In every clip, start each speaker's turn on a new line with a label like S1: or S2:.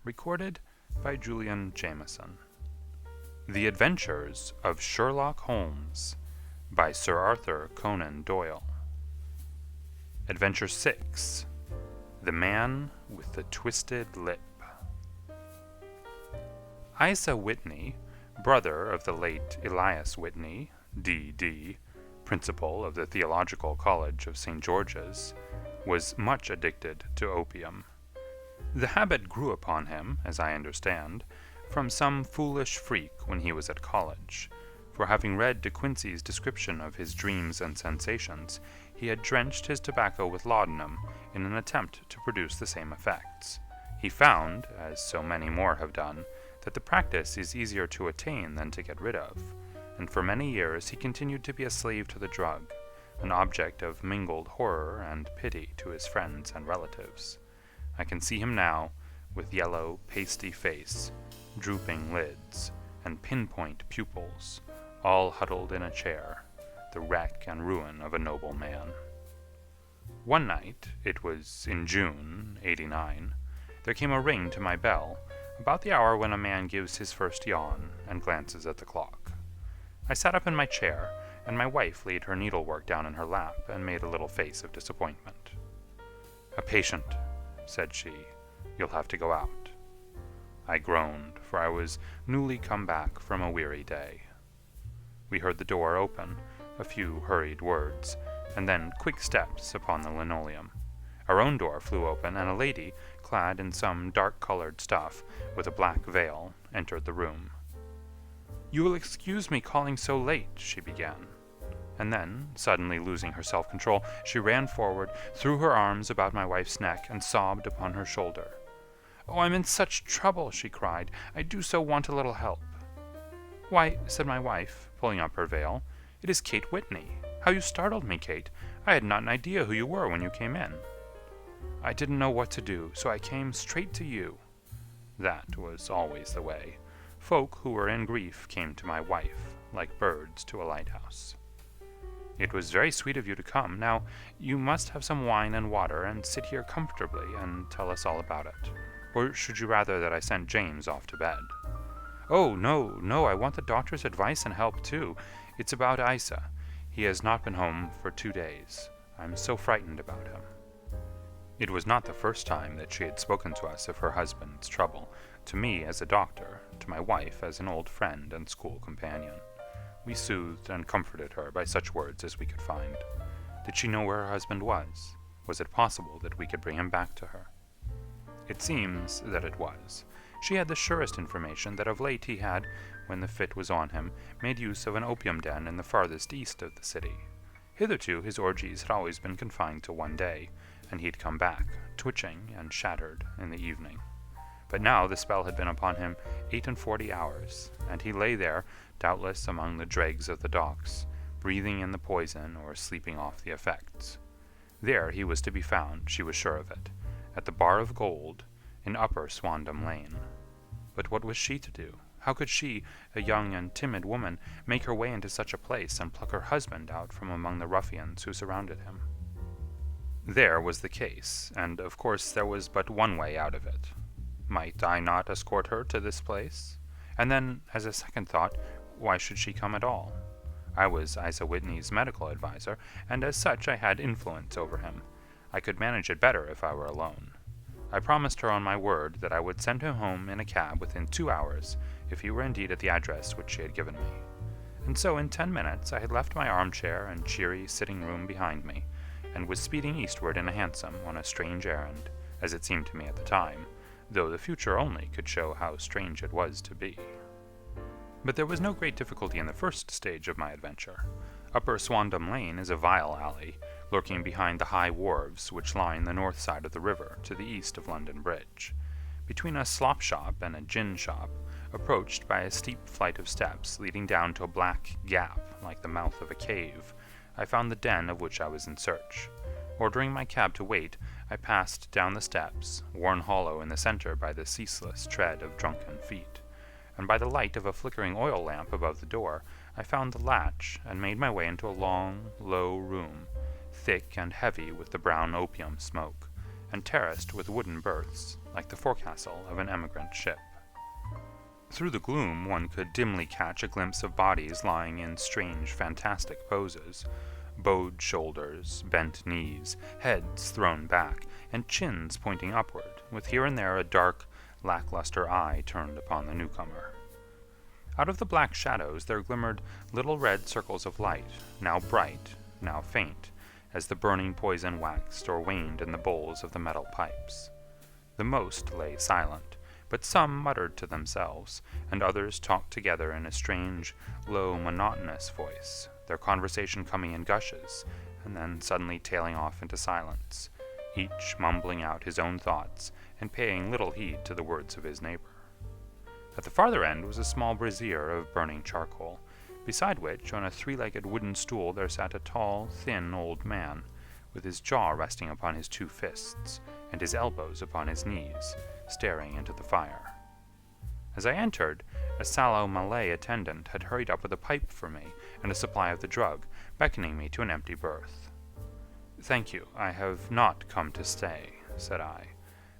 S1: Recorded by Julian Jameson. The Adventures of Sherlock Holmes by Sir Arthur Conan Doyle. Adventure 6. The Man with the Twisted Lip. Isa Whitney, brother of the late Elias Whitney, D.D., principal of the Theological College of St. George's, was much addicted to opium. The habit grew upon him, as I understand, from some foolish freak when he was at college, for having read De Quincey's description of his dreams and sensations, he had drenched his tobacco with laudanum in an attempt to produce the same effects. He found, as so many more have done, that the practice is easier to attain than to get rid of, and for many years he continued to be a slave to the drug, an object of mingled horror and pity to his friends and relatives. I can see him now, with yellow, pasty face, drooping lids, and pinpoint pupils, all huddled in a chair, the wreck and ruin of a noble man. One night, it was in June, '89, there came a ring to my bell, about the hour when a man gives his first yawn and glances at the clock. I sat up in my chair, and my wife laid her needlework down in her lap and made a little face of disappointment. "A patient," said she. "You'll have to go out." I groaned, for I was newly come back from a weary day. We heard the door open, a few hurried words, and then quick steps upon the linoleum. Our own door flew open, and a lady, clad in some dark-colored stuff, with a black veil, entered the room. "You will excuse me calling so late," she began. And then, suddenly losing her self-control, she ran forward, threw her arms about my wife's neck, and sobbed upon her shoulder. "Oh, I'm in such trouble," she cried. "I do so want a little help." "Why," said my wife, pulling up her veil, "it is Kate Whitney. How you startled me, Kate. I had not an idea who you were when you came in." "I didn't know what to do, so I came straight to you." That was always the way. Folk who were in grief came to my wife, like birds to a lighthouse. "It was very sweet of you to come. Now, you must have some wine and water, and sit here comfortably and tell us all about it. Or should you rather that I sent James off to bed?" "Oh, no, I want the doctor's advice and help, too. It's about Isa. He has not been home for 2 days. I'm so frightened about him." It was not the first time that she had spoken to us of her husband's trouble, to me as a doctor, to my wife as an old friend and school companion. We soothed and comforted her by such words as we could find. Did she know where her husband was? Was it possible that we could bring him back to her? It seems that it was. She had the surest information that of late he had, when the fit was on him, made use of an opium den in the farthest east of the city. Hitherto his orgies had always been confined to one day, and he had come back, twitching and shattered, in the evening. But now the spell had been upon him 48 hours, and he lay there, doubtless among the dregs of the docks, breathing in the poison or sleeping off the effects. There he was to be found, she was sure of it, at the Bar of Gold, in Upper Swandam Lane. But what was she to do? How could she, a young and timid woman, make her way into such a place and pluck her husband out from among the ruffians who surrounded him? There was the case, and of course there was but one way out of it. Might I not escort her to this place? And then, as a second thought, why should she come at all? I was Isa Whitney's medical adviser, and as such I had influence over him. I could manage it better if I were alone. I promised her on my word that I would send him home in a cab within 2 hours if he were indeed at the address which she had given me. And so in 10 minutes I had left my armchair and cheery sitting-room behind me, and was speeding eastward in a hansom on a strange errand, as it seemed to me at the time, though the future only could show how strange it was to be. But there was no great difficulty in the first stage of my adventure. Upper Swandam Lane is a vile alley, lurking behind the high wharves which line the north side of the river to the east of London Bridge. Between a slop-shop and a gin-shop, approached by a steep flight of steps leading down to a black gap like the mouth of a cave, I found the den of which I was in search. Ordering my cab to wait, I passed down the steps, worn hollow in the center by the ceaseless tread of drunken feet, and by the light of a flickering oil lamp above the door, I found the latch and made my way into a long, low room, thick and heavy with the brown opium smoke, and terraced with wooden berths, like the forecastle of an emigrant ship. Through the gloom one could dimly catch a glimpse of bodies lying in strange, fantastic poses, bowed shoulders, bent knees, heads thrown back, and chins pointing upward, with here and there a dark, lackluster eye turned upon the newcomer. Out of the black shadows there glimmered little red circles of light, now bright, now faint, as the burning poison waxed or waned in the bowls of the metal pipes. The most lay silent, but some muttered to themselves, and others talked together in a strange, low, monotonous voice, their conversation coming in gushes, and then suddenly tailing off into silence, each mumbling out his own thoughts and paying little heed to the words of his neighbor. At the farther end was a small brazier of burning charcoal, beside which, on a three-legged wooden stool, there sat a tall, thin old man, with his jaw resting upon his two fists, and his elbows upon his knees, staring into the fire. As I entered, a sallow Malay attendant had hurried up with a pipe for me and a supply of the drug, beckoning me to an empty berth. "Thank you, I have not come to stay," said I.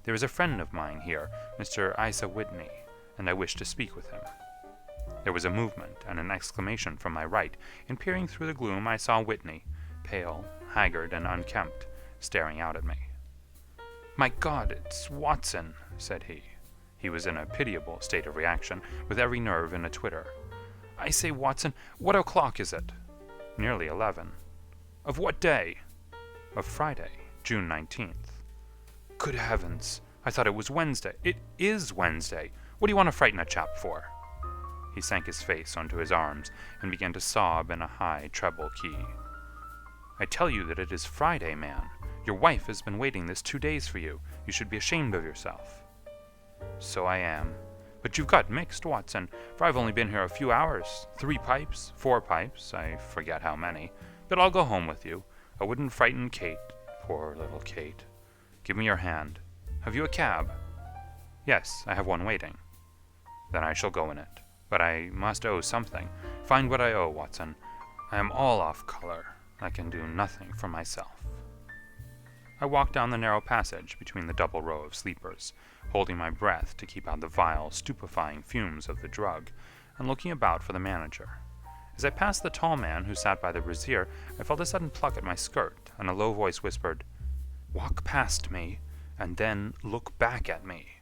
S1: "There is a friend of mine here, Mr. Isa Whitney, and I wish to speak with him." There was a movement and an exclamation from my right, and peering through the gloom I saw Whitney, pale, haggard, and unkempt, staring out at me. "My God, it's Watson," said he. He was in a pitiable state of reaction, with every nerve in a twitter. "I say, Watson, what o'clock is it?" "Nearly 11. "Of what day?" "Of Friday, June 19th. "Good heavens! I thought it was Wednesday. It is Wednesday. What do you want to frighten a chap for?" He sank his face onto his arms and began to sob in a high treble key. "I tell you that it is Friday, man. Your wife has been waiting this 2 days for you. You should be ashamed of yourself." "So I am. But you've got mixed, Watson, for I've only been here a few hours. 3 pipes, 4 pipes, I forget how many. But I'll go home with you. I wouldn't frighten Kate, poor little Kate. Give me your hand. Have you a cab?" "Yes, I have one waiting." "Then I shall go in it. But I must owe something. Find what I owe, Watson. I am all off color. I can do nothing for myself." I walked down the narrow passage between the double row of sleepers, holding my breath to keep out the vile, stupefying fumes of the drug, and looking about for the manager. As I passed the tall man who sat by the brazier, I felt a sudden pluck at my skirt, and a low voice whispered, "Walk past me, and then look back at me."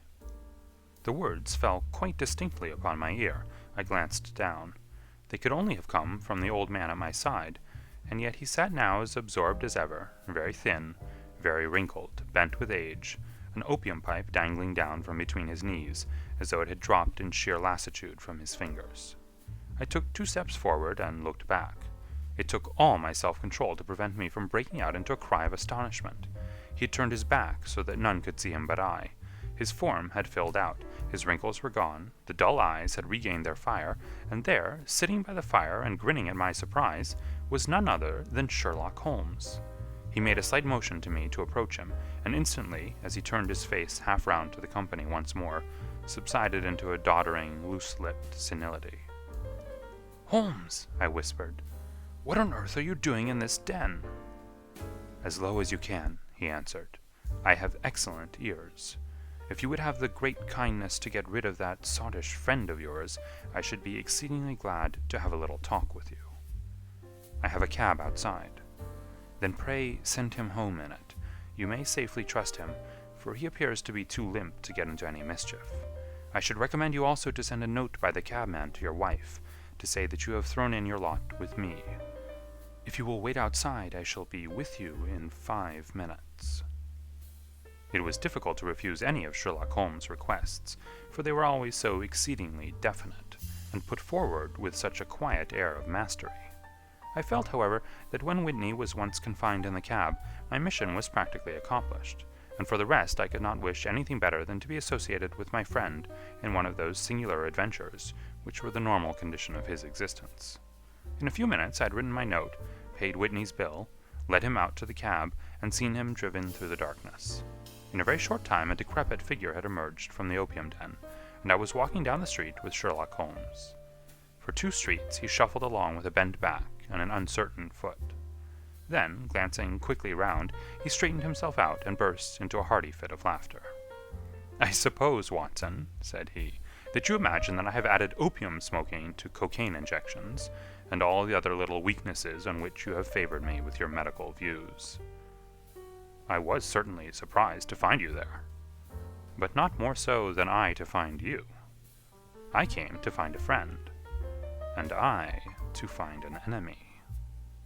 S1: The words fell quite distinctly upon my ear. I glanced down. They could only have come from the old man at my side, and yet he sat now as absorbed as ever, very thin, very wrinkled, bent with age, an opium pipe dangling down from between his knees, as though it had dropped in sheer lassitude from his fingers. I took 2 steps forward and looked back. It took all my self-control to prevent me from breaking out into a cry of astonishment. He had turned his back so that none could see him but I. His form had filled out, his wrinkles were gone, the dull eyes had regained their fire, and there, sitting by the fire and grinning at my surprise, was none other than Sherlock Holmes. He made a slight motion to me to approach him, and instantly, as he turned his face half round to the company once more, subsided into a doddering, loose-lipped senility. "Holmes," I whispered, "what on earth are you doing in this den?" "As low as you can," he answered. "I have excellent ears. If you would have the great kindness to get rid of that sottish friend of yours, I should be exceedingly glad to have a little talk with you." "I have a cab outside." "Then pray send him home in it. You may safely trust him, for he appears to be too limp to get into any mischief. I should recommend you also to send a note by the cabman to your wife, to say that you have thrown in your lot with me. If you will wait outside, I shall be with you in 5 minutes." It was difficult to refuse any of Sherlock Holmes' requests, for they were always so exceedingly definite, and put forward with such a quiet air of mastery. I felt, however, that when Whitney was once confined in the cab, my mission was practically accomplished, and for the rest I could not wish anything better than to be associated with my friend in one of those singular adventures which were the normal condition of his existence. In a few minutes I had written my note, paid Whitney's bill, led him out to the cab, and seen him driven through the darkness. In a very short time a decrepit figure had emerged from the opium den, and I was walking down the street with Sherlock Holmes. For 2 streets he shuffled along with a bent back and an uncertain foot. Then, glancing quickly round, he straightened himself out and burst into a hearty fit of laughter. "I suppose, Watson," said he, "that you imagine that I have added opium smoking to cocaine injections, and all the other little weaknesses on which you have favored me with your medical views. I was certainly surprised to find you there, but not more so than I to find you. I came to find a friend, and I to find an enemy."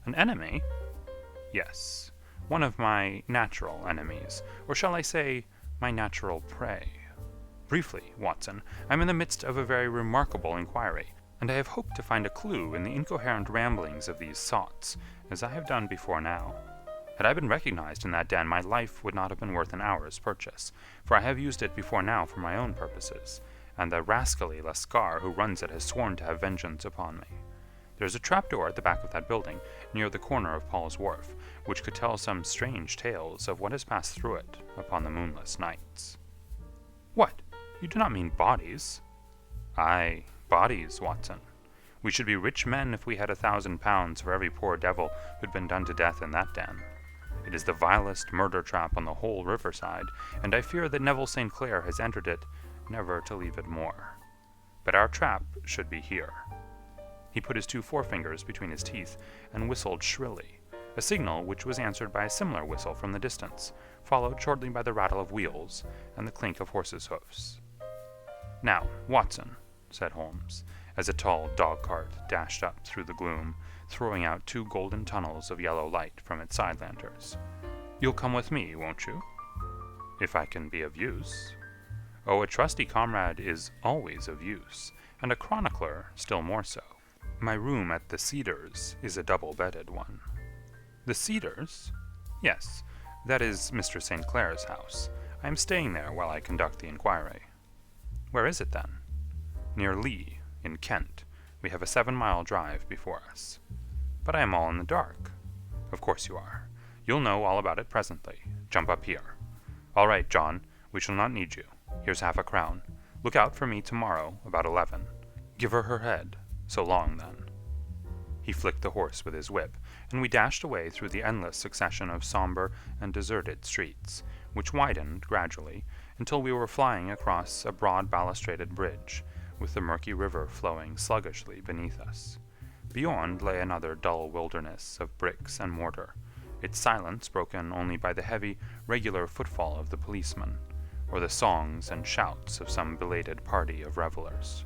S1: "An enemy?" "Yes, one of my natural enemies, or shall I say, my natural prey. Briefly, Watson, I am in the midst of a very remarkable inquiry, and I have hoped to find a clue in the incoherent ramblings of these sots, as I have done before now. Had I been recognized in that den, my life would not have been worth an hour's purchase, for I have used it before now for my own purposes, and the rascally Lascar who runs it has sworn to have vengeance upon me. There is a trapdoor at the back of that building, near the corner of Paul's Wharf, which could tell some strange tales of what has passed through it upon the moonless nights." "What? You do not mean bodies?" "Aye, bodies, Watson. We should be rich men if we had £1,000 for every poor devil who had been done to death in that den. It is the vilest murder trap on the whole riverside, and I fear that Neville St. Clair has entered it, never to leave it more. But our trap should be here." He put his two forefingers between his teeth and whistled shrilly, a signal which was answered by a similar whistle from the distance, followed shortly by the rattle of wheels and the clink of horses' hoofs. "Now, Watson," said Holmes, as a tall dog-cart dashed up through the gloom, throwing out two golden tunnels of yellow light from its side lanterns, "you'll come with me, won't you?" "If I can be of use." "Oh, a trusty comrade is always of use, and a chronicler still more so. My room at the Cedars is a double-bedded one." "The Cedars?" "Yes, that is Mr. St. Clair's house. I am staying there while I conduct the inquiry." "Where is it, then?" "Near Lee, in Kent. We have a 7-mile drive before us." "But I am all in the dark." "Of course you are. You'll know all about it presently. Jump up here. All right, John, we shall not need you. Here's half-a-crown. Look out for me tomorrow about 11. Give her her head. So long, then." He flicked the horse with his whip, and we dashed away through the endless succession of somber and deserted streets, which widened gradually until we were flying across a broad balustraded bridge, with the murky river flowing sluggishly beneath us. Beyond lay another dull wilderness of bricks and mortar, its silence broken only by the heavy, regular footfall of the policeman, or the songs and shouts of some belated party of revelers.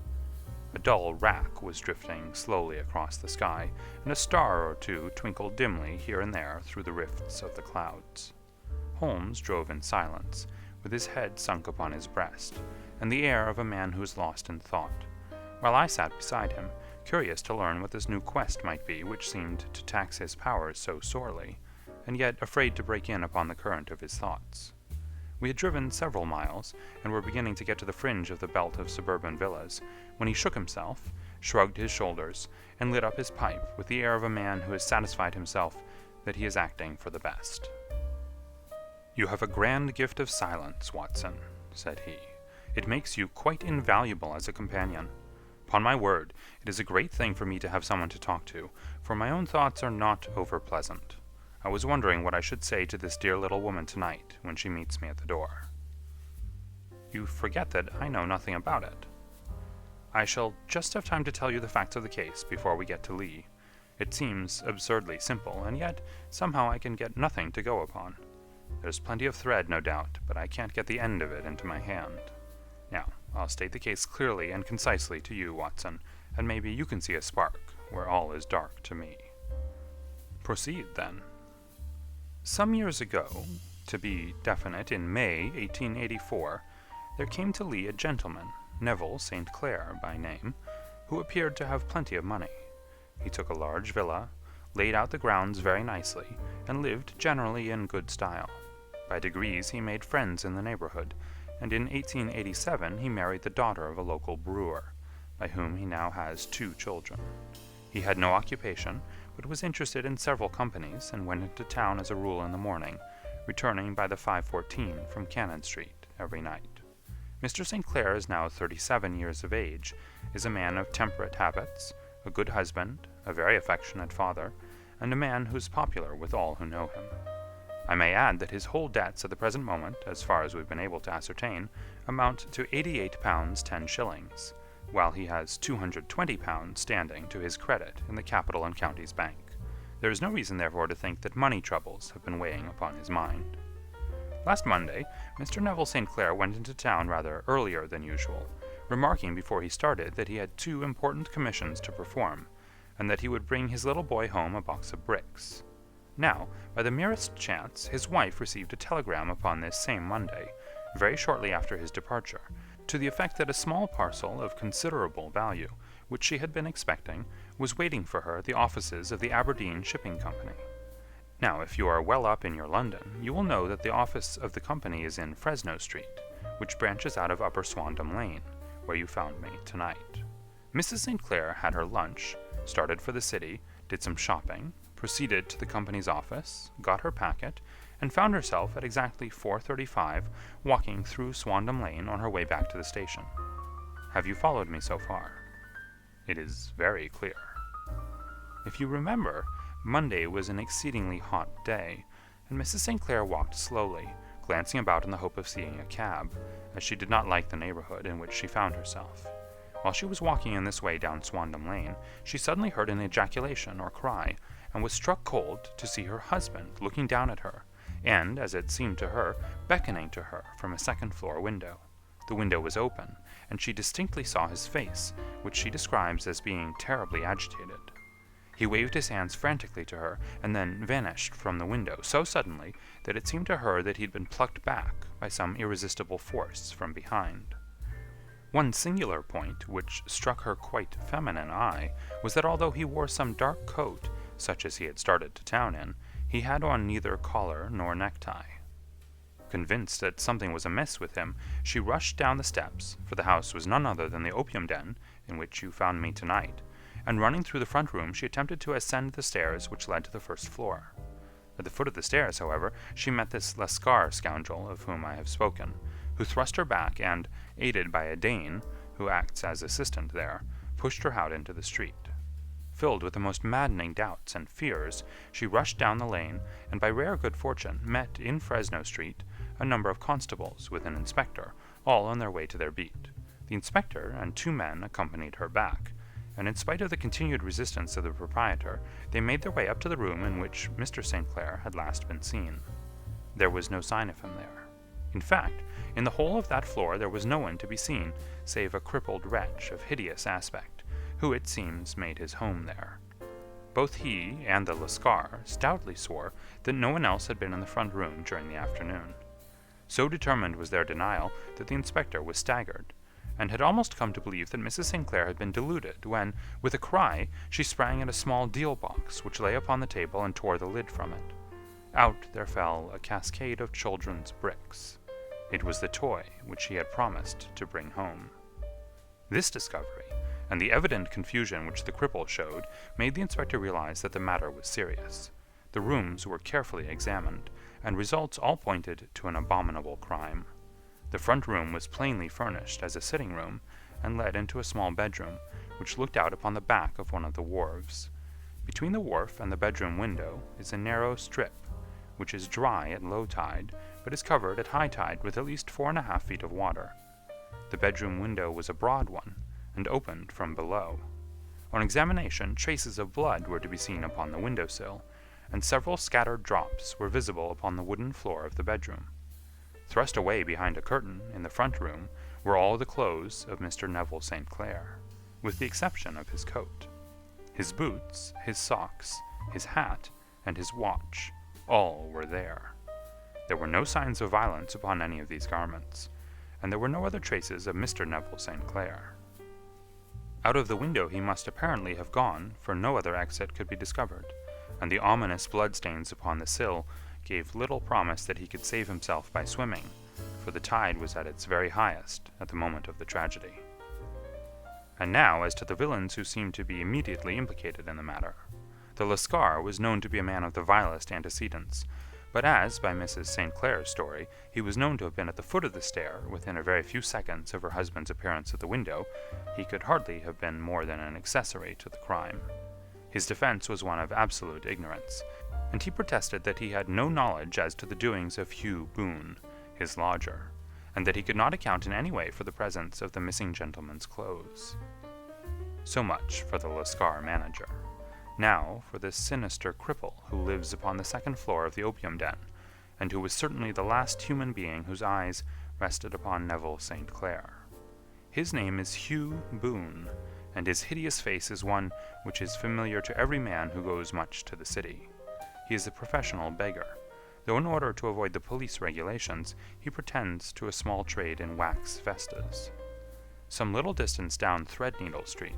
S1: A dull wrack was drifting slowly across the sky, and a star or two twinkled dimly here and there through the rifts of the clouds. Holmes drove in silence, with his head sunk upon his breast, and the air of a man who is lost in thought, while I sat beside him, curious to learn what this new quest might be which seemed to tax his powers so sorely, and yet afraid to break in upon the current of his thoughts. We had driven several miles, and were beginning to get to the fringe of the belt of suburban villas, when he shook himself, shrugged his shoulders, and lit up his pipe with the air of a man who has satisfied himself that he is acting for the best. "You have a grand gift of silence, Watson," said he. "It makes you quite invaluable as a companion. Upon my word, it is a great thing for me to have someone to talk to, for my own thoughts are not over-pleasant. I was wondering what I should say to this dear little woman tonight when she meets me at the door." "You forget that I know nothing about it." "I shall just have time to tell you the facts of the case before we get to Lee. It seems absurdly simple, and yet somehow I can get nothing to go upon. There's plenty of thread, no doubt, but I can't get the end of it into my hand. Now, I'll state the case clearly and concisely to you, Watson, and maybe you can see a spark where all is dark to me." "Proceed, then." Some years ago, to be definite in May 1884, there came to Lee a gentleman, Neville St. Clair by name, who appeared to have plenty of money. He took a large villa, laid out the grounds very nicely, and lived generally in good style. By degrees he made friends in the neighborhood, and in 1887 he married the daughter of a local brewer, by whom he now has 2 children. He had no occupation, but was interested in several companies, and went into town as a rule in the morning, returning by the 5:14 from Cannon Street every night. Mr. St. Clair is now 37 years of age, is a man of temperate habits, a good husband, a very affectionate father, and a man who's popular with all who know him. I may add that his whole debts at the present moment, as far as we've been able to ascertain, amount to £88 10s, while he has £220 standing to his credit in the Capital and Counties Bank. There is no reason, therefore, to think that money troubles have been weighing upon his mind. Last Monday, Mr. Neville St. Clair went into town rather earlier than usual, remarking before he started that he had 2 important commissions to perform, and that he would bring his little boy home a box of bricks. Now, by the merest chance, his wife received a telegram upon this same Monday, very shortly after his departure, to the effect that a small parcel of considerable value, which she had been expecting, was waiting for her at the offices of the Aberdeen Shipping Company. Now, if you are well up in your London, you will know that the office of the company is in Fresno Street, which branches out of Upper Swandam Lane, where you found me tonight. Mrs. St. Clair had her lunch, started for the city, did some shopping, proceeded to the company's office, got her packet, and found herself at exactly 4:35 walking through Swandam Lane on her way back to the station. Have you followed me so far? It is very clear. If you remember, Monday was an exceedingly hot day, and Mrs. St. Clair walked slowly, glancing about in the hope of seeing a cab, as she did not like the neighborhood in which she found herself. While she was walking in this way down Swandam Lane, she suddenly heard an ejaculation or cry, and was struck cold to see her husband looking down at her, and, as it seemed to her, beckoning to her from a second-floor window. The window was open, and she distinctly saw his face, which she describes as being terribly agitated. He waved his hands frantically to her, and then vanished from the window so suddenly that it seemed to her that he had been plucked back by some irresistible force from behind. One singular point, which struck her quite feminine eye, was that although he wore some dark coat, such as he had started to town in, he had on neither collar nor necktie. Convinced that something was amiss with him, she rushed down the steps, for the house was none other than the opium den in which you found me tonight, and running through the front room she attempted to ascend the stairs which led to the first floor. At the foot of the stairs, however, she met this Lascar scoundrel of whom I have spoken, who thrust her back and, aided by a Dane, who acts as assistant there, pushed her out into the street. Filled with the most maddening doubts and fears, she rushed down the lane, and by rare good fortune met in Fresno Street a number of constables with an inspector, all on their way to their beat. The inspector and 2 men accompanied her back, and in spite of the continued resistance of the proprietor, they made their way up to the room in which Mr. St. Clair had last been seen. There was no sign of him there. In fact, in the whole of that floor there was no one to be seen, save a crippled wretch of hideous aspect, who it seems made his home there. Both he and the Lascar stoutly swore that no one else had been in the front room during the afternoon. So determined was their denial that the inspector was staggered, and had almost come to believe that Mrs. St. Clair had been deluded, when, with a cry, she sprang at a small deal box which lay upon the table and tore the lid from it. Out there fell a cascade of children's bricks. It was the toy which she had promised to bring home. This discovery, and the evident confusion which the cripple showed, made the inspector realize that the matter was serious. The rooms were carefully examined, and results all pointed to an abominable crime. The front room was plainly furnished as a sitting room, and led into a small bedroom, which looked out upon the back of one of the wharves. Between the wharf and the bedroom window is a narrow strip, which is dry at low tide, but is covered at high tide with at least 4½ feet of water. The bedroom window was a broad one, and opened from below. On examination, traces of blood were to be seen upon the window-sill, and several scattered drops were visible upon the wooden floor of the bedroom. Thrust away behind a curtain in the front room were all the clothes of Mr. Neville St. Clair, with the exception of his coat. His boots, his socks, his hat, and his watch, all were there. There were no signs of violence upon any of these garments, and there were no other traces of Mr. Neville St. Clair. Out of the window he must apparently have gone, for no other exit could be discovered, and the ominous bloodstains upon the sill gave little promise that he could save himself by swimming, for the tide was at its very highest at the moment of the tragedy. And now as to the villains who seemed to be immediately implicated in the matter. The Lascar was known to be a man of the vilest antecedents, but as, by Mrs. St. Clair's story, he was known to have been at the foot of the stair within a very few seconds of her husband's appearance at the window, he could hardly have been more than an accessory to the crime. His defense was one of absolute ignorance, and he protested that he had no knowledge as to the doings of Hugh Boone, his lodger, and that he could not account in any way for the presence of the missing gentleman's clothes. So much for the Lascar manager. Now for this sinister cripple who lives upon the second floor of the opium den, and who was certainly the last human being whose eyes rested upon Neville St. Clair. His name is Hugh Boone, and his hideous face is one which is familiar to every man who goes much to the city. He is a professional beggar, though in order to avoid the police regulations, he pretends to a small trade in wax vestas. Some little distance down Threadneedle Street,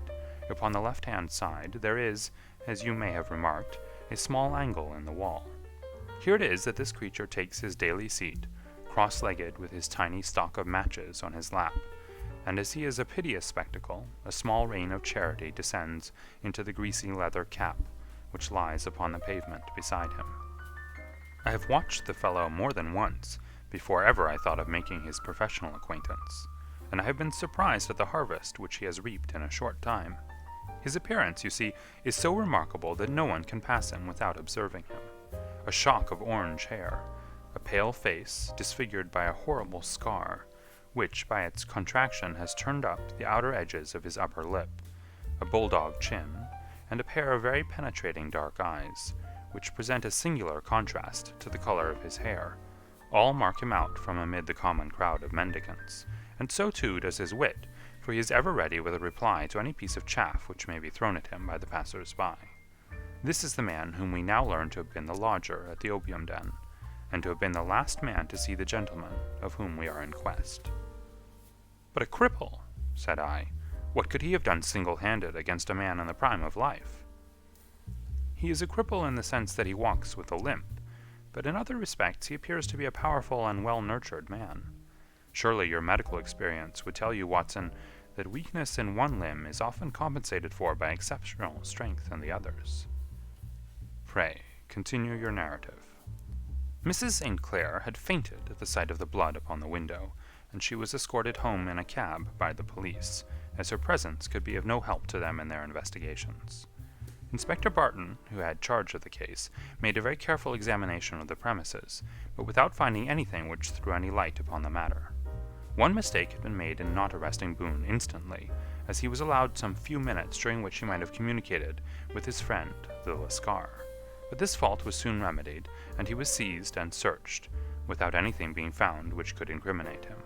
S1: upon the left-hand side, there is, as you may have remarked, a small angle in the wall. Here it is that this creature takes his daily seat, cross-legged with his tiny stock of matches on his lap, and as he is a piteous spectacle, a small rain of charity descends into the greasy leather cap which lies upon the pavement beside him. I have watched the fellow more than once before ever I thought of making his professional acquaintance, and I have been surprised at the harvest which he has reaped in a short time. His appearance, you see, is so remarkable that no one can pass him without observing him. A shock of orange hair, a pale face disfigured by a horrible scar, which by its contraction has turned up the outer edges of his upper lip, a bulldog chin, and a pair of very penetrating dark eyes, which present a singular contrast to the color of his hair, all mark him out from amid the common crowd of mendicants, and so too does his wit, for he is ever ready with a reply to any piece of chaff which may be thrown at him by the passers-by. This is the man whom we now learn to have been the lodger at the opium den, and to have been the last man to see the gentleman of whom we are in quest. "But a cripple," said I. "What could he have done single-handed against a man in the prime of life?" "He is a cripple in the sense that he walks with a limp, but in other respects he appears to be a powerful and well-nurtured man. Surely your medical experience would tell you, Watson, that weakness in one limb is often compensated for by exceptional strength in the others. Pray, continue your narrative." Mrs. St. Clair had fainted at the sight of the blood upon the window, and she was escorted home in a cab by the police, as her presence could be of no help to them in their investigations. Inspector Barton, who had charge of the case, made a very careful examination of the premises, but without finding anything which threw any light upon the matter. One mistake had been made in not arresting Boone instantly, as he was allowed some few minutes during which he might have communicated with his friend the Lascar. But this fault was soon remedied, and he was seized and searched, without anything being found which could incriminate him.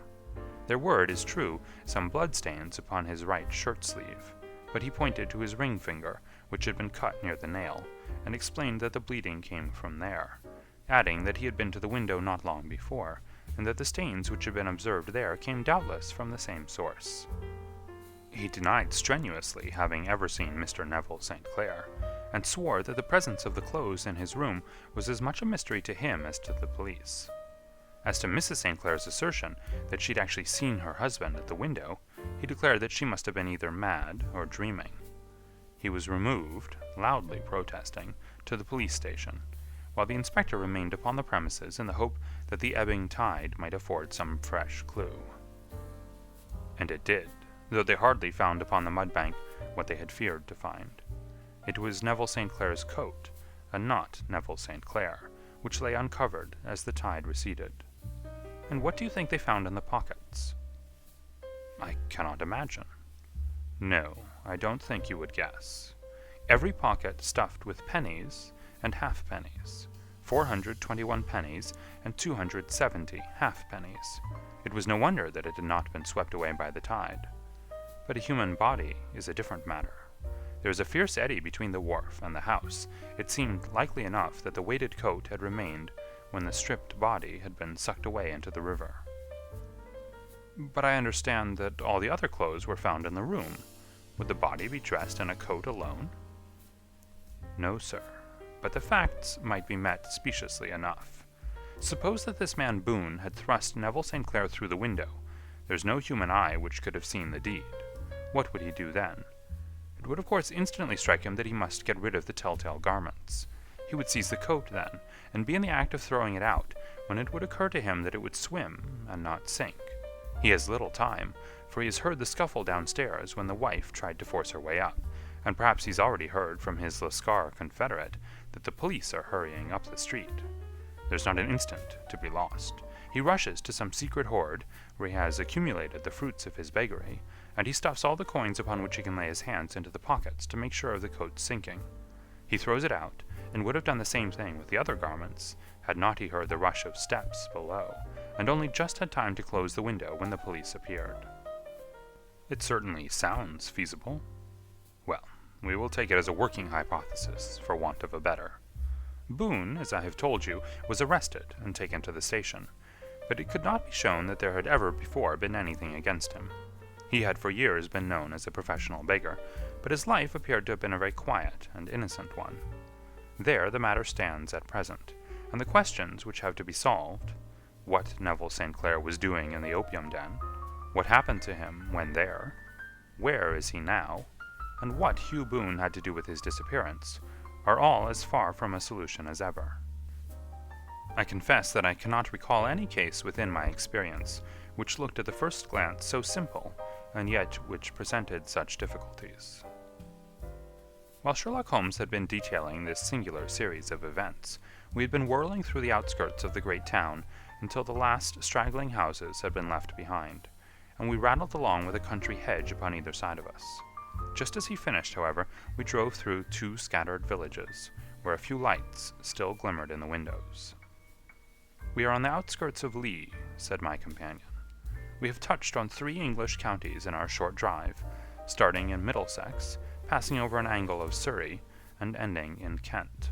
S1: There were, it is true, some bloodstains upon his right shirt-sleeve, but he pointed to his ring finger, which had been cut near the nail, and explained that the bleeding came from there, adding that he had been to the window not long before, and that the stains which had been observed there came doubtless from the same source. He denied strenuously having ever seen Mr. Neville St. Clair, and swore that the presence of the clothes in his room was as much a mystery to him as to the police. As to Mrs. St. Clair's assertion that she'd actually seen her husband at the window, he declared that she must have been either mad or dreaming. He was removed, loudly protesting, to the police station, while the inspector remained upon the premises in the hope that the ebbing tide might afford some fresh clue. And it did, though they hardly found upon the mudbank what they had feared to find. It was Neville St. Clair's coat, and not Neville St. Clair, which lay uncovered as the tide receded. And what do you think they found in the pockets? I cannot imagine. No, I don't think you would guess. Every pocket stuffed with pennies and halfpennies, 421 pennies and 270 halfpennies. It was no wonder that it had not been swept away by the tide. But a human body is a different matter. There was a fierce eddy between the wharf and the house. It seemed likely enough that the weighted coat had remained when the stripped body had been sucked away into the river. But I understand that all the other clothes were found in the room. Would the body be dressed in a coat alone? No, sir, but the facts might be met speciously enough. Suppose that this man Boone had thrust Neville St. Clair through the window. There's no human eye which could have seen the deed. What would he do then? It would of course instantly strike him that he must get rid of the telltale garments. He would seize the coat then, and be in the act of throwing it out, when it would occur to him that it would swim and not sink. He has little time, for he has heard the scuffle downstairs when the wife tried to force her way up, and perhaps he's already heard from his Lascar confederate that the police are hurrying up the street. There's not an instant to be lost. He rushes to some secret hoard where he has accumulated the fruits of his beggary, and he stuffs all the coins upon which he can lay his hands into the pockets to make sure of the coat's sinking. He throws it out, and would have done the same thing with the other garments, had not he heard the rush of steps below, and only just had time to close the window when the police appeared. It certainly sounds feasible. Well, we will take it as a working hypothesis, for want of a better. Boone, as I have told you, was arrested and taken to the station, but it could not be shown that there had ever before been anything against him. He had for years been known as a professional beggar, but his life appeared to have been a very quiet and innocent one. There the matter stands at present, and the questions which have to be solved, what Neville St. Clair was doing in the opium den, what happened to him when there, where is he now, and what Hugh Boone had to do with his disappearance, are all as far from a solution as ever. I confess that I cannot recall any case within my experience which looked at the first glance so simple, and yet which presented such difficulties. While Sherlock Holmes had been detailing this singular series of events, we had been whirling through the outskirts of the great town until the last straggling houses had been left behind, and we rattled along with a country hedge upon either side of us. Just as he finished, however, we drove through 2 scattered villages, where a few lights still glimmered in the windows. "We are on the outskirts of Lee," said my companion. "We have touched on 3 English counties in our short drive, starting in Middlesex, passing over an angle of Surrey, and ending in Kent.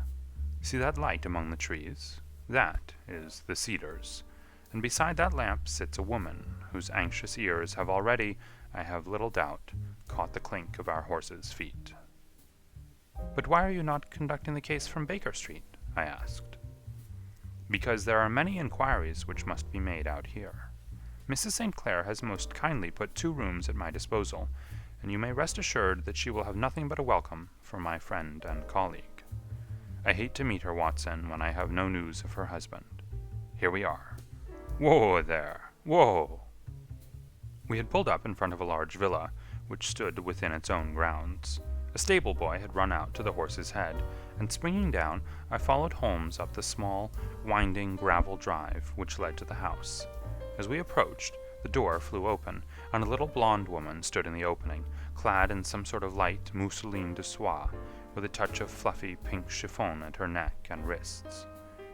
S1: See that light among the trees? That is the Cedars, and beside that lamp sits a woman whose anxious ears have already, I have little doubt, caught the clink of our horses' feet." "But why are you not conducting the case from Baker Street?" I asked. "Because there are many inquiries which must be made out here. Mrs. St. Clair has most kindly put 2 rooms at my disposal, and you may rest assured that she will have nothing but a welcome from my friend and colleague. I hate to meet her, Watson, when I have no news of her husband. Here we are. Whoa there! Whoa!" We had pulled up in front of a large villa, which stood within its own grounds. A stable boy had run out to the horse's head, and springing down, I followed Holmes up the small, winding gravel drive which led to the house. As we approached, the door flew open, and a little blonde woman stood in the opening, clad in some sort of light mousseline de soie, with a touch of fluffy pink chiffon at her neck and wrists.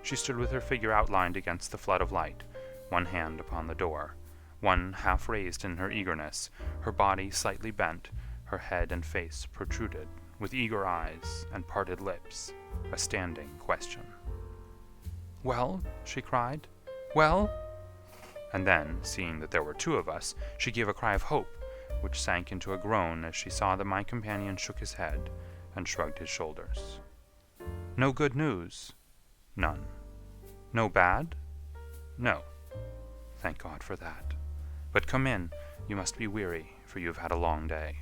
S1: She stood with her figure outlined against the flood of light, one hand upon the door, one half raised in her eagerness, her body slightly bent, her head and face protruded, with eager eyes and parted lips, a standing question. "Well?" she cried. "Well?" And then, seeing that there were 2 of us, she gave a cry of hope, which sank into a groan as she saw that my companion shook his head and shrugged his shoulders. "No good news?" "None." "No bad?" "No." "Thank God for that. But come in, you must be weary, for you have had a long day.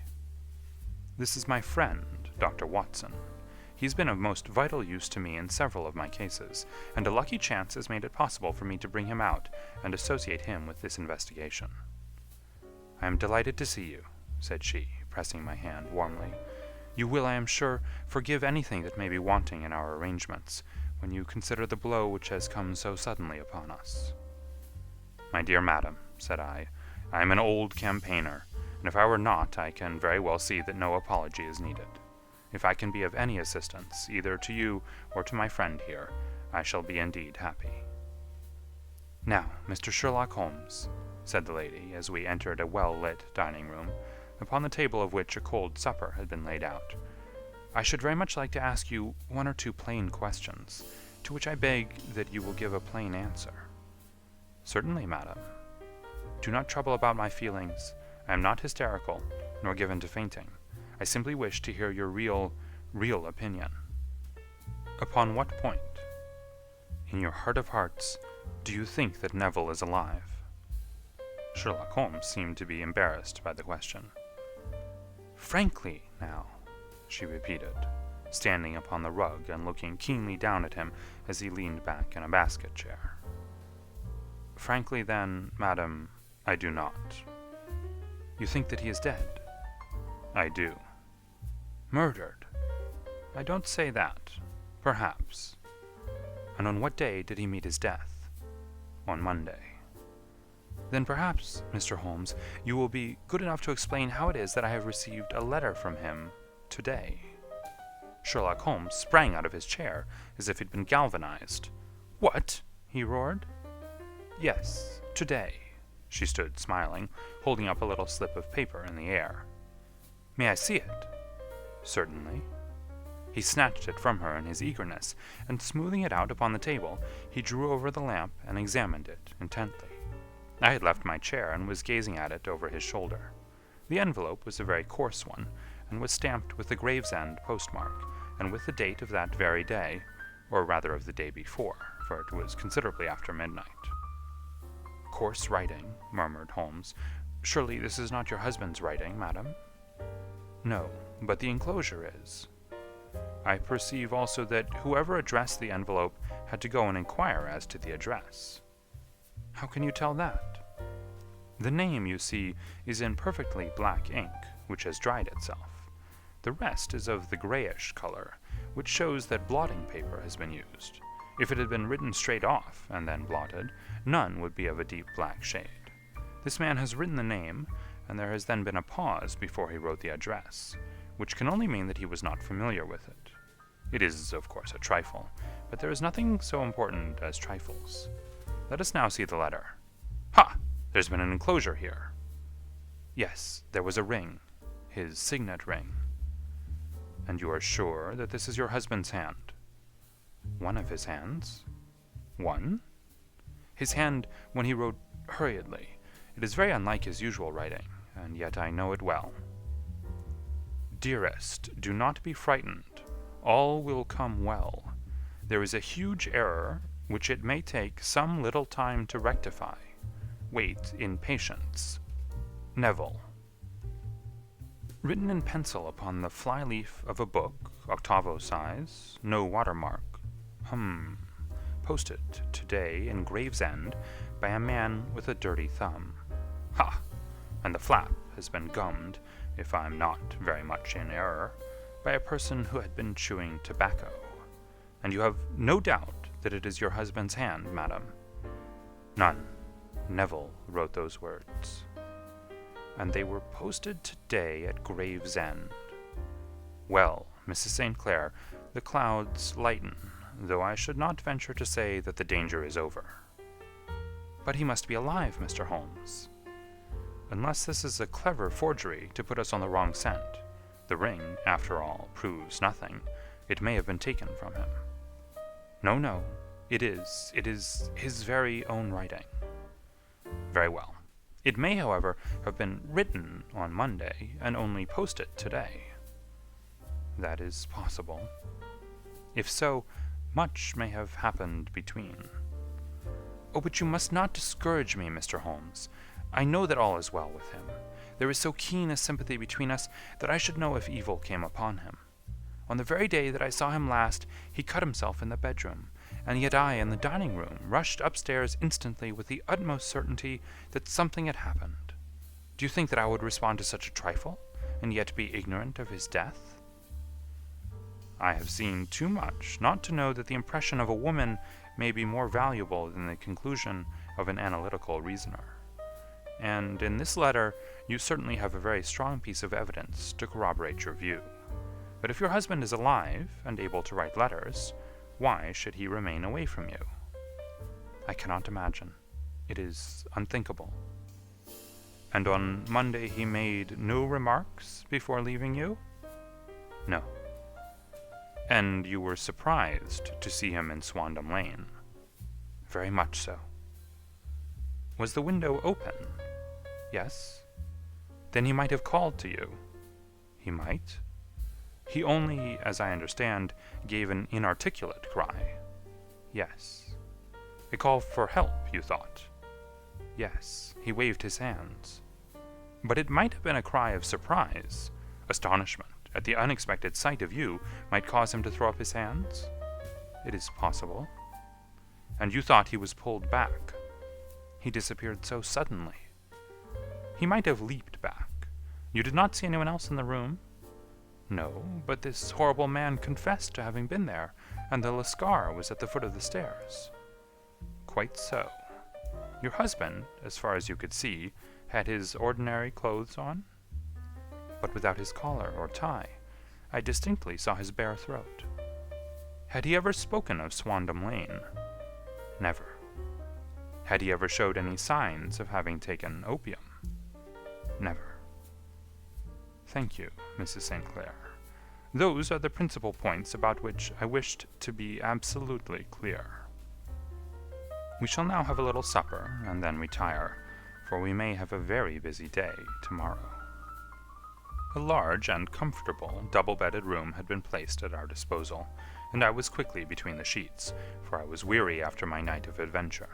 S1: This is my friend, Dr. Watson. He's been of most vital use to me in several of my cases, and a lucky chance has made it possible for me to bring him out and associate him with this investigation." "I am delighted to see you," said she, pressing my hand warmly. "You will, I am sure, forgive anything that may be wanting in our arrangements, when you consider the blow which has come so suddenly upon us." "My dear madam," said I am an old campaigner, and if I were not, I can very well see that no apology is needed. If I can be of any assistance, either to you or to my friend here, I shall be indeed happy." "Now, Mr. Sherlock Holmes," said the lady, as we entered a well-lit dining-room, upon the table of which a cold supper had been laid out, "I should very much like to ask you 1 or 2 plain questions, to which I beg that you will give a plain answer." "Certainly, madam." "Do not trouble about my feelings. I am not hysterical, nor given to fainting. I simply wish to hear your real opinion." "Upon what point?" "In your heart of hearts, do you think that Neville is alive?" Sherlock Holmes seemed to be embarrassed by the question. "Frankly, now," she repeated, standing upon the rug and looking keenly down at him as he leaned back in a basket chair. "Frankly, then, madam, I do not." "You think that he is dead?" "I do." Murdered? I don't say that. Perhaps. And on what day did he meet his death? On Monday. Then perhaps, Mr. Holmes, you will be good enough to explain how it is that I have received a letter from him today. Sherlock Holmes sprang out of his chair as if he'd been galvanized. What? He roared. Yes, today. She stood smiling, holding up a little slip of paper in the air. May I see it? Certainly. He snatched it from her in his eagerness, and smoothing it out upon the table, he drew over the lamp and examined it intently. I had left my chair and was gazing at it over his shoulder. The envelope was a very coarse one, and was stamped with the Gravesend postmark, and with the date of that very day, or rather of the day before, for it was considerably after midnight. Coarse writing, murmured Holmes. Surely this is not your husband's writing, madam? No, but the enclosure is. I perceive also that whoever addressed the envelope had to go and inquire as to the address. How can you tell that? The name, you see, is in perfectly black ink, which has dried itself. The rest is of the grayish color, which shows that blotting paper has been used. If it had been written straight off and then blotted, none would be of a deep black shade. This man has written the name, and there has then been a pause before he wrote the address, which can only mean that he was not familiar with it. It is, of course, a trifle, but there is nothing so important as trifles. Let us now see the letter. Ha! There's been an enclosure here. Yes, there was a ring, his signet ring. And you are sure that this is your husband's hand? One of his hands? One? His hand when he wrote hurriedly. It is very unlike his usual writing, and yet I know it well. Dearest, do not be frightened. All will come well. There is a huge error which it may take some little time to rectify. Wait in patience. Neville. Written in pencil upon the fly-leaf of a book, octavo size, no watermark. Posted today in Gravesend by a man with a dirty thumb. Ha! And the flap has been gummed, if I'm not very much in error, by a person who had been chewing tobacco. And you have no doubt that it is your husband's hand, madam? None. Neville wrote those words. And they were posted today at Gravesend. Well, Mrs. St. Clair, the clouds lighten, though I should not venture to say that the danger is over. But he must be alive, Mr. Holmes. Unless this is a clever forgery to put us on the wrong scent. The ring, after all, proves nothing. It may have been taken from him. No, it is his very own writing. Very well. It may, however, have been written on Monday and only posted today. That is possible. If so, much may have happened between. Oh, but you must not discourage me, Mr. Holmes. I know that all is well with him. There is so keen a sympathy between us that I should know if evil came upon him. On the very day that I saw him last, he cut himself in the bedroom, and yet I, in the dining room, rushed upstairs instantly with the utmost certainty that something had happened. Do you think that I would respond to such a trifle, and yet be ignorant of his death? I have seen too much not to know that the impression of a woman may be more valuable than the conclusion of an analytical reasoner. And in this letter you certainly have a very strong piece of evidence to corroborate your view. But if your husband is alive and able to write letters, why should he remain away from you? I cannot imagine. It is unthinkable. And on Monday he made no remarks before leaving you? No. And you were surprised to see him in Swandam Lane? Very much so. Was the window open? Yes. Then he might have called to you. He might. He only, as I understand, gave an inarticulate cry. Yes. A call for help, you thought? Yes. He waved his hands. But it might have been a cry of surprise. Astonishment at the unexpected sight of you might cause him to throw up his hands? It is possible. And you thought he was pulled back. He disappeared so suddenly. He might have leaped back. You did not see anyone else in the room? No, but this horrible man confessed to having been there, and the Lascar was at the foot of the stairs. Quite so. Your husband, as far as you could see, had his ordinary clothes on? But without his collar or tie. I distinctly saw his bare throat. Had he ever spoken of Swandam Lane? Never. Had he ever showed any signs of having taken opium? Never. Thank you, Mrs. St. Clair. Those are the principal points about which I wished to be absolutely clear. We shall now have a little supper, and then retire, for we may have a very busy day tomorrow. A large and comfortable double-bedded room had been placed at our disposal, and I was quickly between the sheets, for I was weary after my night of adventure.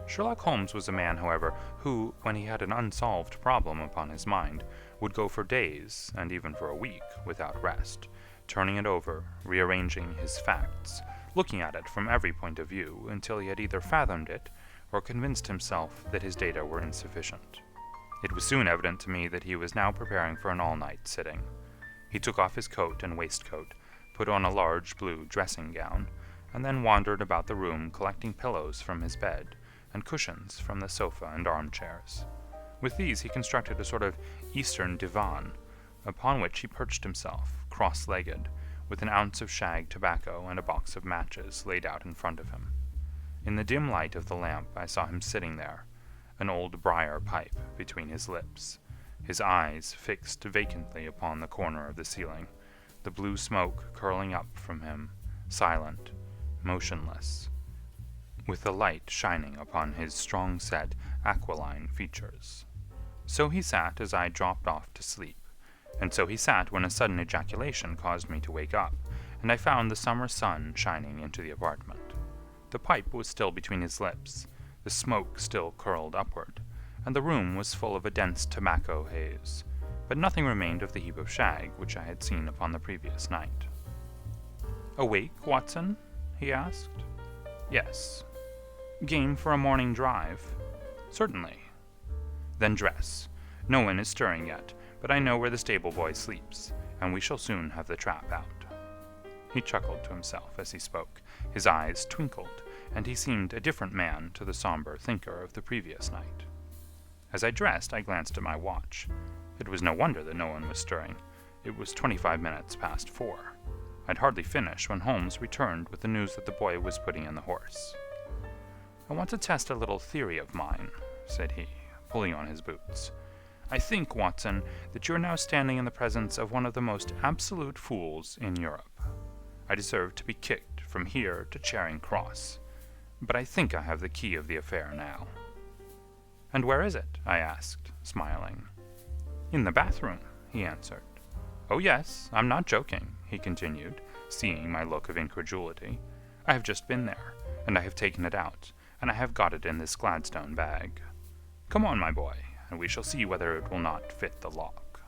S1: Sherlock Holmes was a man, however, who, when he had an unsolved problem upon his mind, would go for days, and even for a week, without rest, turning it over, rearranging his facts, looking at it from every point of view until he had either fathomed it or convinced himself that his data were insufficient. It was soon evident to me that he was now preparing for an all-night sitting. He took off his coat and waistcoat, put on a large blue dressing-gown, and then wandered about the room collecting pillows from his bed and cushions from the sofa and armchairs. With these he constructed a sort of Eastern divan, upon which he perched himself, cross-legged, with an ounce of shag tobacco and a box of matches laid out in front of him. In the dim light of the lamp I saw him sitting there, an old briar pipe between his lips, his eyes fixed vacantly upon the corner of the ceiling, the blue smoke curling up from him, silent, motionless, with the light shining upon his strong-set, aquiline features. So he sat as I dropped off to sleep, and so he sat when a sudden ejaculation caused me to wake up, and I found the summer sun shining into the apartment. The pipe was still between his lips, the smoke still curled upward, and the room was full of a dense tobacco haze, but nothing remained of the heap of shag which I had seen upon the previous night. "Awake, Watson?" he asked. "Yes." "Game for a morning drive?" "Certainly." "Then dress. No one is stirring yet, but I know where the stable-boy sleeps, and we shall soon have the trap out." He chuckled to himself as he spoke, his eyes twinkled, and he seemed a different man to the somber thinker of the previous night. As I dressed, I glanced at my watch. It was no wonder that no one was stirring. It was 25 minutes past 4. I'd hardly finished when Holmes returned with the news that the boy was putting in the horse. "I want to test a little theory of mine," said he, pulling on his boots. "I think, Watson, that you are now standing in the presence of one of the most absolute fools in Europe. I deserve to be kicked from here to Charing Cross, but I think I have the key of the affair now." "And where is it?" I asked, smiling. "In the bathroom," he answered. "Oh, yes, I'm not joking," he continued, seeing my look of incredulity. "I have just been there, and I have taken it out, and I have got it in this Gladstone bag. Come on, my boy, and we shall see whether it will not fit the lock."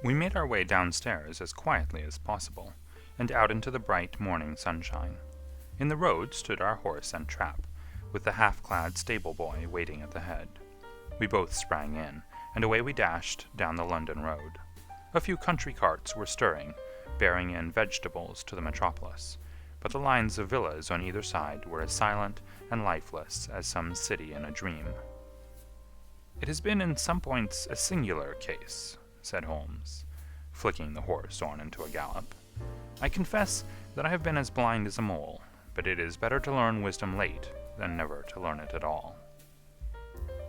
S1: We made our way downstairs as quietly as possible, and out into the bright morning sunshine. In the road stood our horse and trap, with the half-clad stable-boy waiting at the head. We both sprang in, and away we dashed down the London road. A few country carts were stirring, bearing in vegetables to the metropolis, but the lines of villas on either side were as silent and lifeless as some city in a dream. "It has been in some points a singular case," said Holmes, flicking the horse on into a gallop. "I confess that I have been as blind as a mole, but it is better to learn wisdom late than never to learn it at all."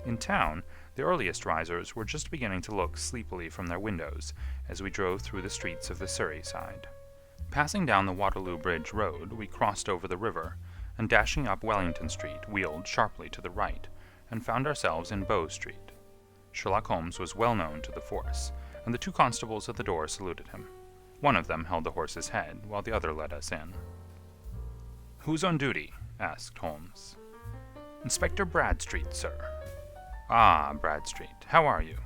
S1: In town, the earliest risers were just beginning to look sleepily from their windows as we drove through the streets of the Surrey side. Passing down the Waterloo Bridge Road, we crossed over the river, and dashing up Wellington Street, wheeled sharply to the right, and found ourselves in Bow Street. Sherlock Holmes was well known to the force, and the two constables at the door saluted him. One of them held the horse's head, while the other led us in. "Who's on duty?" asked Holmes. "Inspector Bradstreet, sir." "Ah, Bradstreet, how are you?"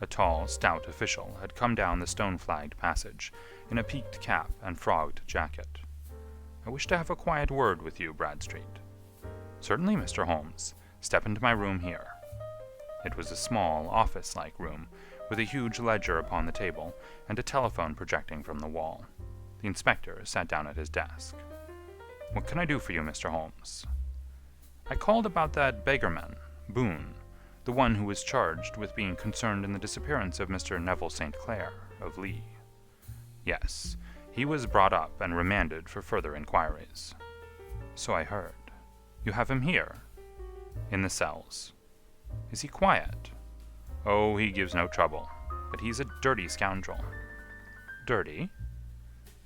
S1: A tall, stout official had come down the stone-flagged passage, in a peaked cap and frogged jacket. "I wish to have a quiet word with you, Bradstreet." "Certainly, Mr. Holmes. Step into my room here." It was a small, office-like room, with a huge ledger upon the table and a telephone projecting from the wall. The inspector sat down at his desk. "What can I do for you, Mr. Holmes?" "I called about that beggarman, Boone, the one who was charged with being concerned in the disappearance of Mr. Neville St. Clair, of Lee." "Yes, he was brought up and remanded for further inquiries." "So I heard. You have him here?" "In the cells." "Is he quiet?" "Oh, he gives no trouble, but he's a dirty scoundrel." "Dirty?"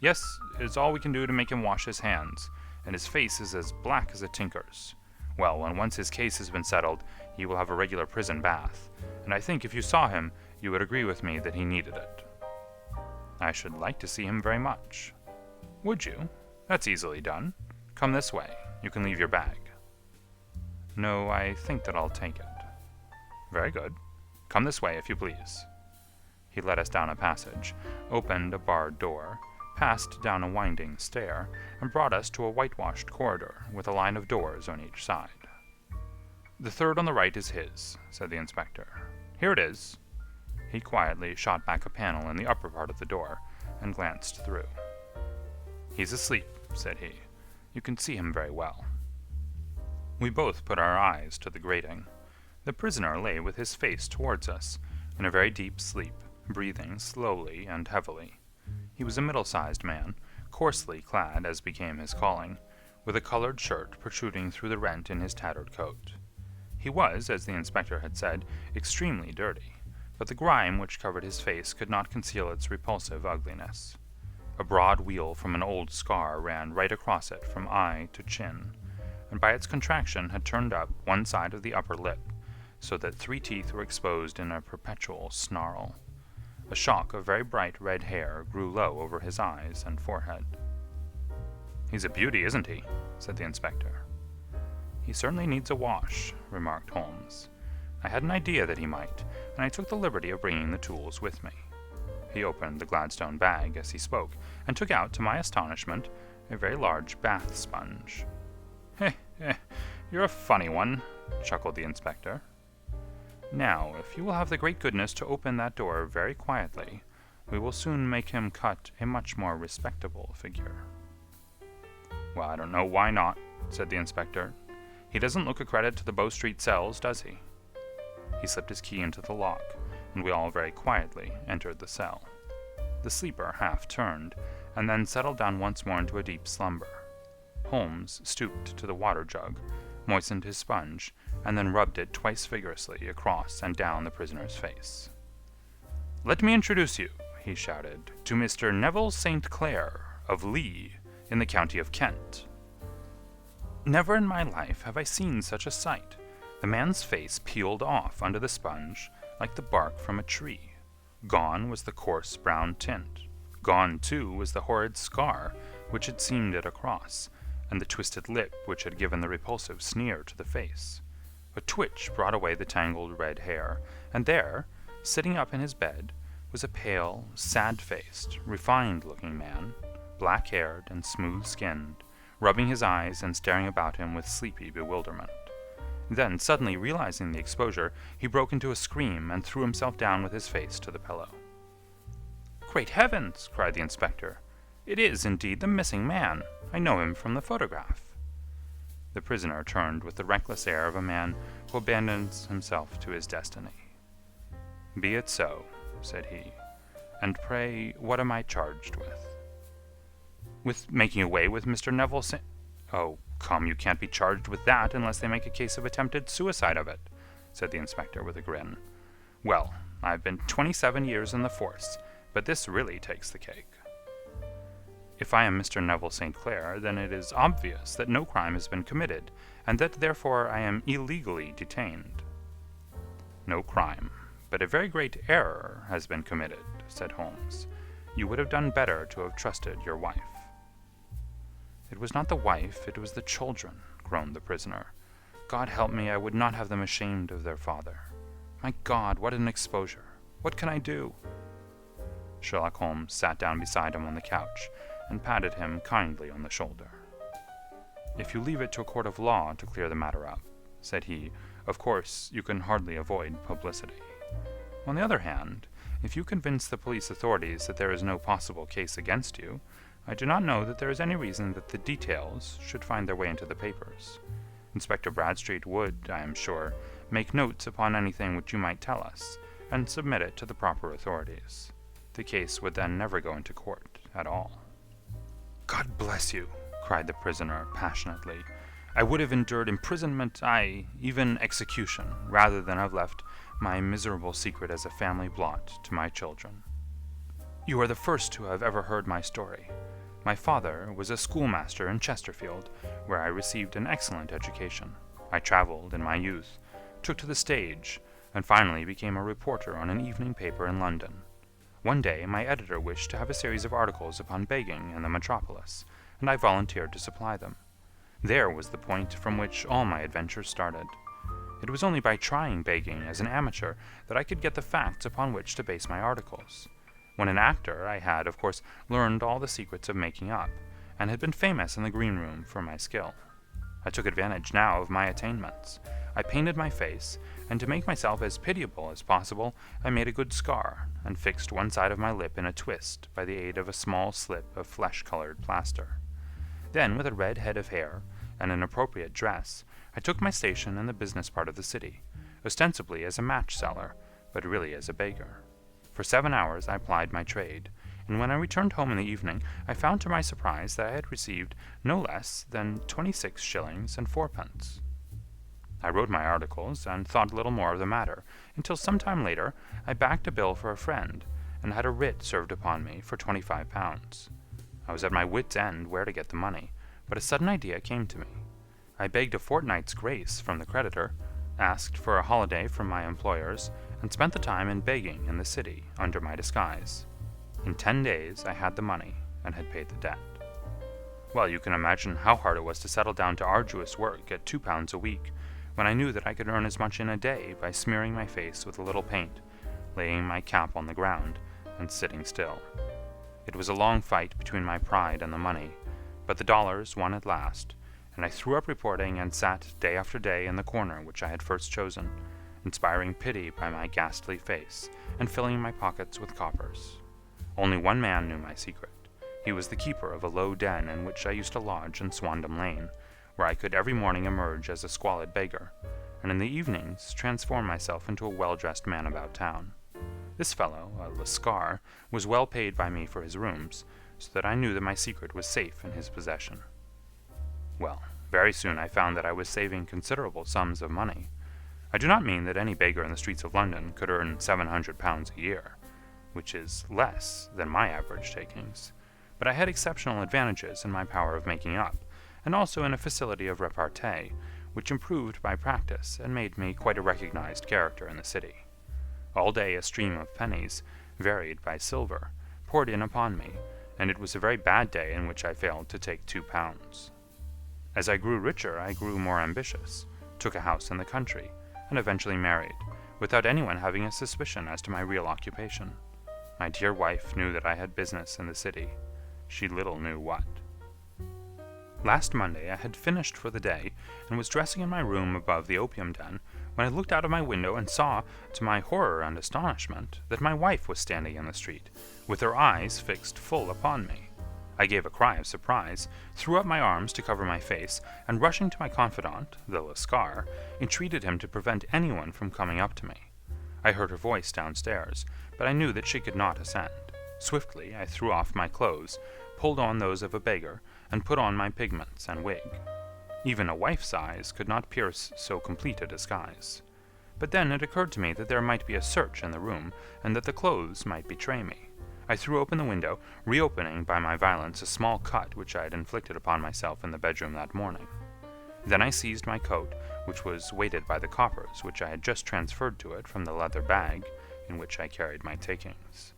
S1: "Yes, it's all we can do to make him wash his hands, and his face is as black as a tinker's. Well, when once his case has been settled, he will have a regular prison bath, and I think if you saw him, you would agree with me that he needed it." "I should like to see him very much." "Would you? That's easily done. Come this way. You can leave your bag." "No, I think that I'll take it." "Very good. Come this way, if you please." He led us down a passage, opened a barred door, passed down a winding stair, and brought us to a whitewashed corridor with a line of doors on each side. "The third on the right is his," said the inspector. "Here it is." He quietly shot back a panel in the upper part of the door and glanced through. "He's asleep," said he. "You can see him very well." We both put our eyes to the grating. The prisoner lay with his face towards us, in a very deep sleep, breathing slowly and heavily. He was a middle-sized man, coarsely clad as became his calling, with a colored shirt protruding through the rent in his tattered coat. He was, as the inspector had said, extremely dirty, but the grime which covered his face could not conceal its repulsive ugliness. A broad weal from an old scar ran right across it from eye to chin, and by its contraction had turned up one side of the upper lip, so that 3 teeth were exposed in a perpetual snarl. A shock of very bright red hair grew low over his eyes and forehead. "He's a beauty, isn't he?" said the inspector. "He certainly needs a wash," remarked Holmes. "I had an idea that he might, and I took the liberty of bringing the tools with me." He opened the Gladstone bag as he spoke, and took out, to my astonishment, a very large bath sponge. You're a funny one," chuckled the inspector. "Now, if you will have the great goodness to open that door very quietly, we will soon make him cut a much more respectable figure." "Well, I don't know why not," said the inspector. "He doesn't look a credit to the Bow Street cells, does he?" He slipped his key into the lock, and we all very quietly entered the cell. The sleeper half turned, and then settled down once more into a deep slumber. Holmes stooped to the water jug, moistened his sponge, and then rubbed it twice vigorously across and down the prisoner's face. "Let me introduce you," he shouted, "to Mr. Neville St. Clair, of Lee, in the county of Kent." Never in my life have I seen such a sight. The man's face peeled off under the sponge like the bark from a tree. Gone was the coarse brown tint. Gone, too, was the horrid scar which had seamed it across, and the twisted lip which had given the repulsive sneer to the face. A twitch brought away the tangled red hair, and there, sitting up in his bed, was a pale, sad-faced, refined-looking man, black-haired and smooth-skinned, rubbing his eyes and staring about him with sleepy bewilderment. Then, suddenly realizing the exposure, he broke into a scream and threw himself down with his face to the pillow. "Great heavens!" cried the inspector. "It is, indeed, the missing man. I know him from the photograph." The prisoner turned with the reckless air of a man who abandons himself to his destiny. "Be it so," said he. "And pray, what am I charged with?" "With making away with Mr. Neville St. "Oh, come, you can't be charged with that unless they make a case of attempted suicide of it," said the inspector with a grin. "Well, I've been 27 years in the force, but this really takes the cake." "If I am Mr. Neville St. Clair, then it is obvious that no crime has been committed, and that therefore I am illegally detained." "No crime, but a very great error has been committed," said Holmes. "You would have done better to have trusted your wife." "It was not the wife, it was the children," groaned the prisoner. "God help me, I would not have them ashamed of their father. My God, what an exposure! What can I do?" Sherlock Holmes sat down beside him on the couch and patted him kindly on the shoulder. "If you leave it to a court of law to clear the matter up," said he, "of course you can hardly avoid publicity. On the other hand, if you convince the police authorities that there is no possible case against you, I do not know that there is any reason that the details should find their way into the papers. Inspector Bradstreet would, I am sure, make notes upon anything which you might tell us, and submit it to the proper authorities. The case would then never go into court at all." "God bless you!" cried the prisoner passionately. "I would have endured imprisonment, aye, even execution, rather than have left my miserable secret as a family blot to my children. You are the first who have ever heard my story. My father was a schoolmaster in Chesterfield, where I received an excellent education. I travelled in my youth, took to the stage, and finally became a reporter on an evening paper in London. One day my editor wished to have a series of articles upon begging in the metropolis, and I volunteered to supply them. There was the point from which all my adventures started. It was only by trying begging as an amateur that I could get the facts upon which to base my articles. When an actor, I had, of course, learned all the secrets of making up, and had been famous in the green room for my skill. I took advantage now of my attainments. I painted my face, and to make myself as pitiable as possible, I made a good scar, and fixed one side of my lip in a twist by the aid of a small slip of flesh-colored plaster. Then, with a red head of hair, and an appropriate dress, I took my station in the business part of the city, ostensibly as a match-seller, but really as a beggar. For 7 hours I plied my trade, and when I returned home in the evening, I found to my surprise that I had received no less than 26 shillings and 4 pence. I wrote my articles, and thought little more of the matter, until some time later I backed a bill for a friend, and had a writ served upon me for 25 pounds. I was at my wit's end where to get the money, but a sudden idea came to me. I begged a fortnight's grace from the creditor, asked for a holiday from my employers, and spent the time in begging in the city under my disguise. In 10 days I had the money, and had paid the debt. Well, you can imagine how hard it was to settle down to arduous work at 2 pounds a week, when I knew that I could earn as much in a day by smearing my face with a little paint, laying my cap on the ground, and sitting still. It was a long fight between my pride and the money, but the dollars won at last, and I threw up reporting and sat day after day in the corner which I had first chosen, inspiring pity by my ghastly face, and filling my pockets with coppers. Only one man knew my secret. He was the keeper of a low den in which I used to lodge in Swandam Lane, where I could every morning emerge as a squalid beggar, and in the evenings transform myself into a well-dressed man about town. This fellow, a Lascar, was well paid by me for his rooms, so that I knew that my secret was safe in his possession. Well, very soon I found that I was saving considerable sums of money. I do not mean that any beggar in the streets of London could earn 700 pounds a year, which is less than my average takings, but I had exceptional advantages in my power of making up, and also in a facility of repartee, which improved by practice and made me quite a recognized character in the city. All day a stream of pennies, varied by silver, poured in upon me, and it was a very bad day in which I failed to take 2 pounds. As I grew richer, I grew more ambitious, took a house in the country, and eventually married, without anyone having a suspicion as to my real occupation. My dear wife knew that I had business in the city. She little knew what. Last Monday I had finished for the day, and was dressing in my room above the opium den, when I looked out of my window and saw, to my horror and astonishment, that my wife was standing in the street, with her eyes fixed full upon me. I gave a cry of surprise, threw up my arms to cover my face, and rushing to my confidant, the Lascar, entreated him to prevent anyone from coming up to me. I heard her voice downstairs, but I knew that she could not ascend. Swiftly I threw off my clothes, pulled on those of a beggar, and put on my pigments and wig. Even a wife's eyes could not pierce so complete a disguise. But then it occurred to me that there might be a search in the room, and that the clothes might betray me. I threw open the window, reopening by my violence a small cut which I had inflicted upon myself in the bedroom that morning. Then I seized my coat, which was weighted by the coppers which I had just transferred to it from the leather bag in which I carried my takings.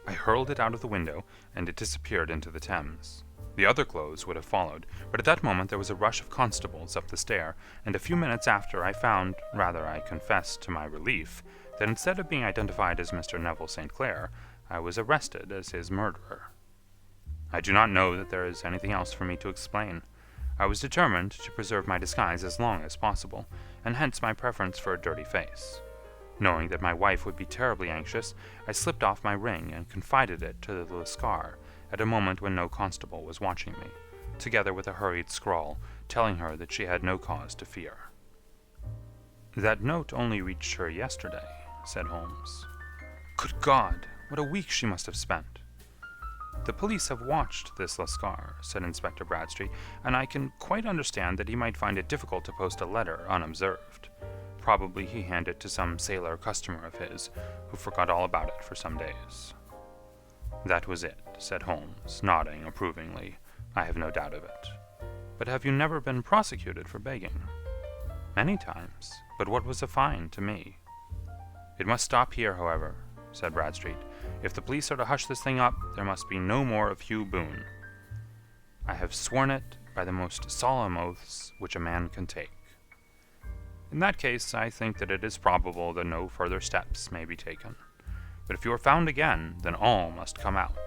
S1: I hurled it out of the window, and it disappeared into the Thames. The other clothes would have followed, but at that moment there was a rush of constables up the stair, and a few minutes after I found, rather I confess to my relief, that instead of being identified as Mr. Neville St. Clair, I was arrested as his murderer. I do not know that there is anything else for me to explain. I was determined to preserve my disguise as long as possible, and hence my preference for a dirty face. Knowing that my wife would be terribly anxious, I slipped off my ring and confided it to the Lascar at a moment when no constable was watching me, together with a hurried scrawl telling her that she had no cause to fear. "That note only reached her yesterday," said Holmes. "Good God! What a week she must have spent!" "The police have watched this Lascar," said Inspector Bradstreet, "and I can quite understand that he might find it difficult to post a letter unobserved. Probably he handed it to some sailor customer of his, who forgot all about it for some days." "That was it," said Holmes, nodding approvingly. "I have no doubt of it. But have you never been prosecuted for begging?" "Many times, but what was a fine to me?" "It must stop here, however," said Bradstreet. "If the police are to hush this thing up, there must be no more of Hugh Boone." "I have sworn it by the most solemn oaths which a man can take." "In that case, I think that it is probable that no further steps may be taken. But if you are found again, then all must come out.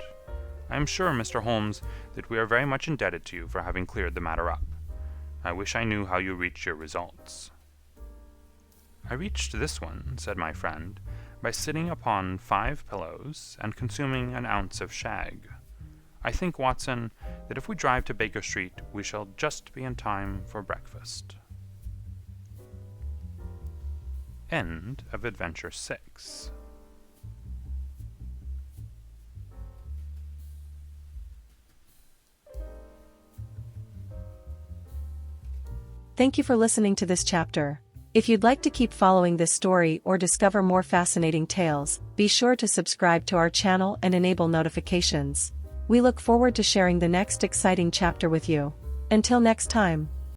S1: I am sure, Mr. Holmes, that we are very much indebted to you for having cleared the matter up. I wish I knew how you reached your results." "I reached this one," said my friend, "by sitting upon 5 pillows and consuming an ounce of shag. I think, Watson, that if we drive to Baker Street we shall just be in time for breakfast." End of Adventure 6.
S2: Thank you for listening to this chapter. If you'd like to keep following this story or discover more fascinating tales, be sure to subscribe to our channel and enable notifications. We look forward to sharing the next exciting chapter with you. Until next time.